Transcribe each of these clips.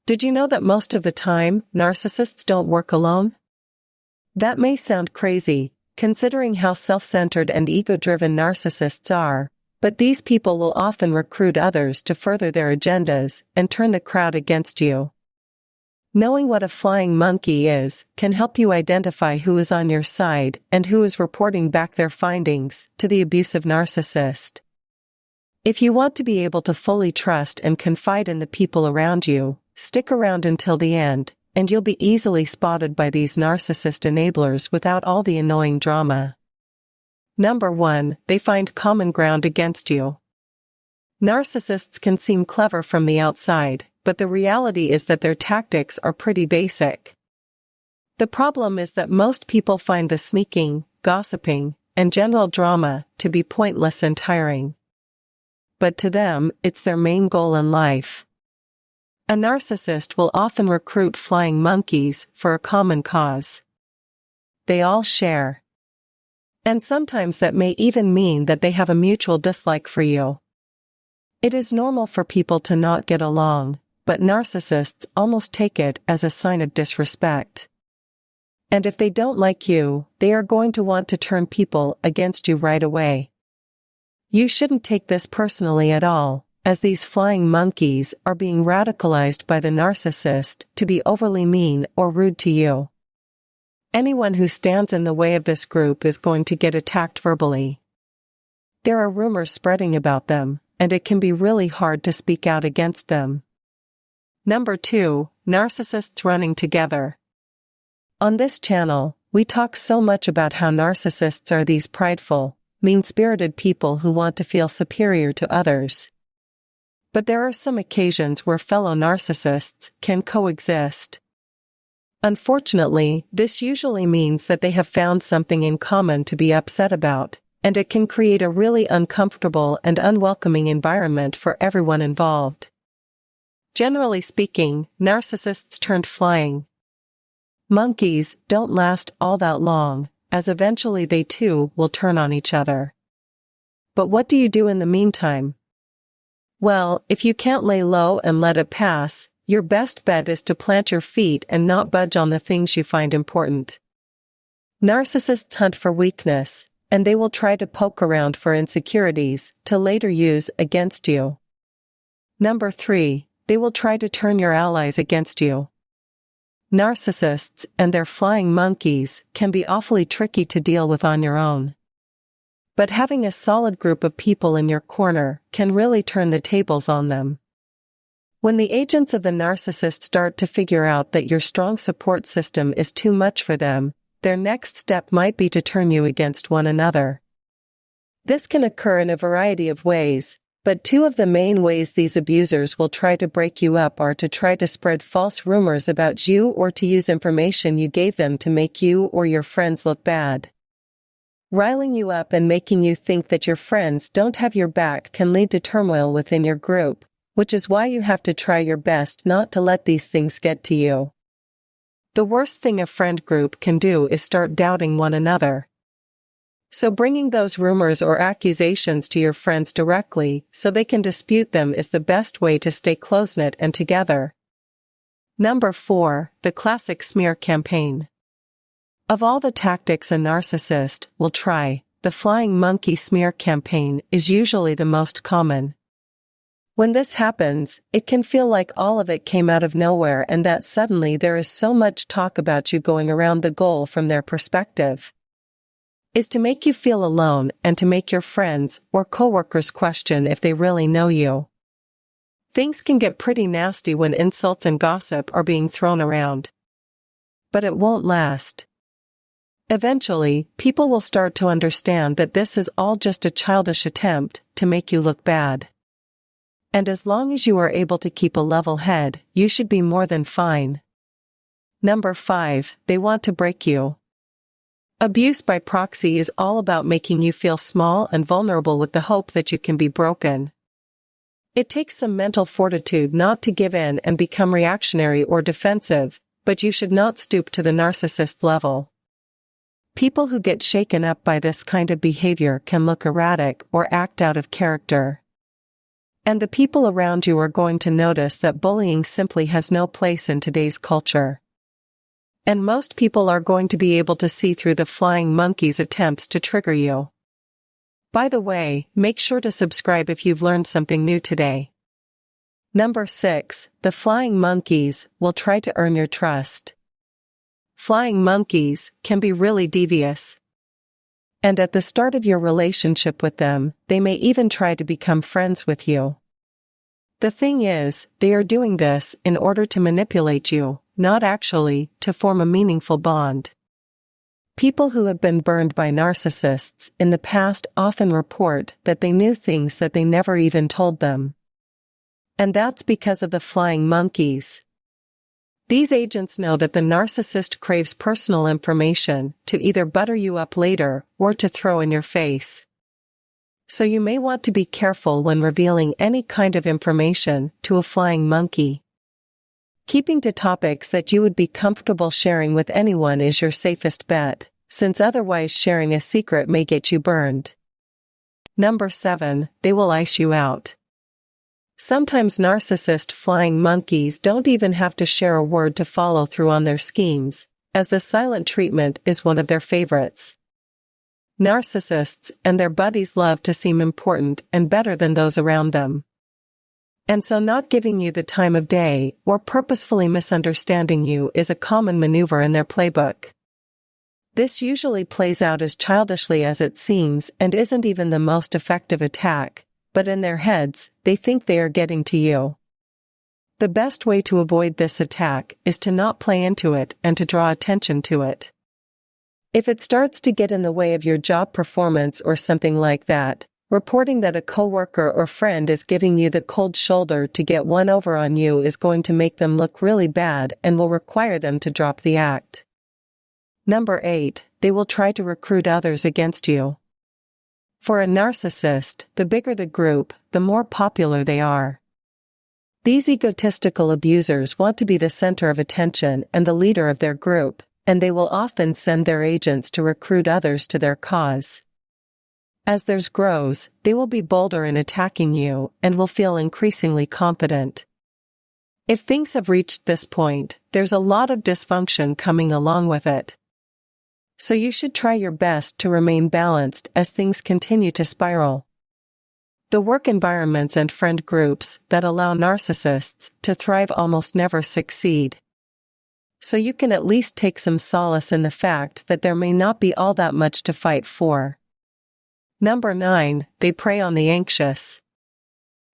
Did you know that most of the time, narcissists don't work alone? That may sound crazy, considering how self-centered and ego-driven narcissists are, but these people will often recruit others to further their agendas and turn the crowd against you. Knowing what a flying monkey is can help you identify who is on your side and who is reporting back their findings to the abusive narcissist. If you want to be able to fully trust and confide in the people around you, stick around until the end, and you'll be easily spotted by these narcissist enablers without all the annoying drama. Number 1, they find common ground against you. Narcissists can seem clever from the outside, but the reality is that their tactics are pretty basic. The problem is that most people find the sneaking, gossiping, and general drama to be pointless and tiring. But to them, it's their main goal in life. A narcissist will often recruit flying monkeys for a common cause. They all share. And sometimes that may even mean that they have a mutual dislike for you. It is normal for people to not get along, but narcissists almost take it as a sign of disrespect. And if they don't like you, they are going to want to turn people against you right away. You shouldn't take this personally at all, as these flying monkeys are being radicalized by the narcissist to be overly mean or rude to you. Anyone who stands in the way of this group is going to get attacked verbally. There are rumors spreading about them, and it can be really hard to speak out against them. Number 2, narcissists running together. On this channel, we talk so much about how narcissists are these prideful, mean-spirited people who want to feel superior to others. But there are some occasions where fellow narcissists can coexist. Unfortunately, this usually means that they have found something in common to be upset about, and it can create a really uncomfortable and unwelcoming environment for everyone involved. Generally speaking, narcissists turned flying monkeys don't last all that long, as eventually they too will turn on each other. But what do you do in the meantime? Well, if you can't lay low and let it pass, your best bet is to plant your feet and not budge on the things you find important. Narcissists hunt for weakness, and they will try to poke around for insecurities to later use against you. Number 3, they will try to turn your allies against you. Narcissists and their flying monkeys can be awfully tricky to deal with on your own. But having a solid group of people in your corner can really turn the tables on them. When the agents of the narcissist start to figure out that your strong support system is too much for them, their next step might be to turn you against one another. This can occur in a variety of ways, but 2 of the main ways these abusers will try to break you up are to try to spread false rumors about you or to use information you gave them to make you or your friends look bad. Riling you up and making you think that your friends don't have your back can lead to turmoil within your group, which is why you have to try your best not to let these things get to you. The worst thing a friend group can do is start doubting one another. So bringing those rumors or accusations to your friends directly so they can dispute them is the best way to stay close-knit and together. Number 4, the classic smear campaign. Of all the tactics a narcissist will try, the flying monkey smear campaign is usually the most common. When this happens, it can feel like all of it came out of nowhere and that suddenly there is so much talk about you going around. The goal from their perspective is to make you feel alone and to make your friends or coworkers question if they really know you. Things can get pretty nasty when insults and gossip are being thrown around. But it won't last. Eventually, people will start to understand that this is all just a childish attempt to make you look bad. And as long as you are able to keep a level head, you should be more than fine. Number 5, they want to break you. Abuse by proxy is all about making you feel small and vulnerable with the hope that you can be broken. It takes some mental fortitude not to give in and become reactionary or defensive, but you should not stoop to the narcissist level. People who get shaken up by this kind of behavior can look erratic or act out of character. And the people around you are going to notice that bullying simply has no place in today's culture. And most people are going to be able to see through the flying monkey's attempts to trigger you. By the way, make sure to subscribe if you've learned something new today. Number 6, the flying monkeys will try to earn your trust. Flying monkeys can be really devious. And at the start of your relationship with them, they may even try to become friends with you. The thing is, they are doing this in order to manipulate you, not actually to form a meaningful bond. People who have been burned by narcissists in the past often report that they knew things that they never even told them. And that's because of the flying monkeys. These agents know that the narcissist craves personal information to either butter you up later or to throw in your face. So you may want to be careful when revealing any kind of information to a flying monkey. Keeping to topics that you would be comfortable sharing with anyone is your safest bet, since otherwise sharing a secret may get you burned. Number 7, they will ice you out. Sometimes narcissist flying monkeys don't even have to share a word to follow through on their schemes, as the silent treatment is one of their favorites. Narcissists and their buddies love to seem important and better than those around them. And so not giving you the time of day or purposefully misunderstanding you is a common maneuver in their playbook. This usually plays out as childishly as it seems and isn't even the most effective attack, but in their heads, they think they are getting to you. The best way to avoid this attack is to not play into it and to draw attention to it. If it starts to get in the way of your job performance or something like that, reporting that a coworker or friend is giving you the cold shoulder to get one over on you is going to make them look really bad and will require them to drop the act. Number 8, they will try to recruit others against you. For a narcissist, the bigger the group, the more popular they are. These egotistical abusers want to be the center of attention and the leader of their group, and they will often send their agents to recruit others to their cause. As theirs grows, they will be bolder in attacking you and will feel increasingly confident. If things have reached this point, there's a lot of dysfunction coming along with it. So you should try your best to remain balanced as things continue to spiral. The work environments and friend groups that allow narcissists to thrive almost never succeed. So you can at least take some solace in the fact that there may not be all that much to fight for. Number 9, they prey on the anxious.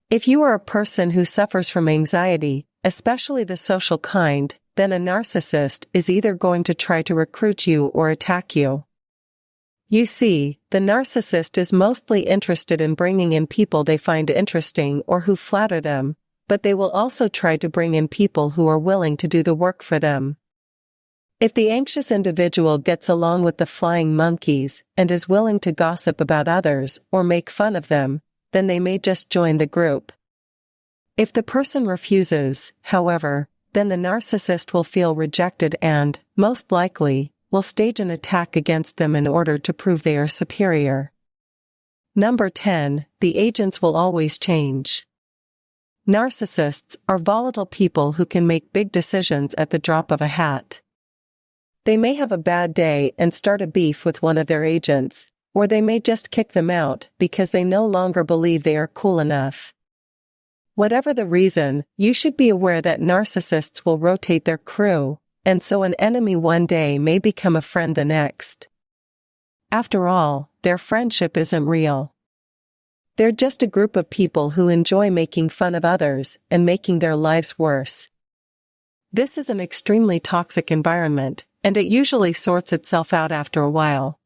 If you are a person who suffers from anxiety, especially the social kind, then a narcissist is either going to try to recruit you or attack you. You see, the narcissist is mostly interested in bringing in people they find interesting or who flatter them, but they will also try to bring in people who are willing to do the work for them. If the anxious individual gets along with the flying monkeys and is willing to gossip about others or make fun of them, then they may just join the group. If the person refuses, however, then the narcissist will feel rejected and, most likely, will stage an attack against them in order to prove they are superior. Number 10, the agents will always change. Narcissists are volatile people who can make big decisions at the drop of a hat. They may have a bad day and start a beef with one of their agents, or they may just kick them out because they no longer believe they are cool enough. Whatever the reason, you should be aware that narcissists will rotate their crew, and so an enemy one day may become a friend the next. After all, their friendship isn't real. They're just a group of people who enjoy making fun of others and making their lives worse. This is an extremely toxic environment, and it usually sorts itself out after a while.